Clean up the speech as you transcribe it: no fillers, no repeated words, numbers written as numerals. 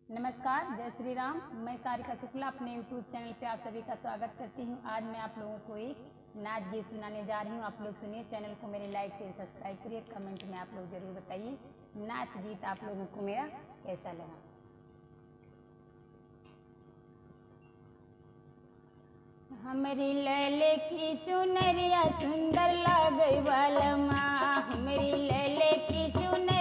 नमस्कार, जय श्री राम। मैं सारिका शुक्ला अपने यूट्यूब चैनल पे आप सभी का स्वागत करती हूँ। आज मैं आप लोगों को एक नाच गीत सुनाने जा रही हूँ। आप लोग सुनिए, चैनल को मेरे लाइक शेयर सब्सक्राइब करिए, कमेंट में आप लोग ज़रूर बताइए नाच गीत आप लोगों को मेरा कैसा लगा। हमारी लैले की चुनरिया सुंदर लागे वालमा, हमारी लैले की चुनरिया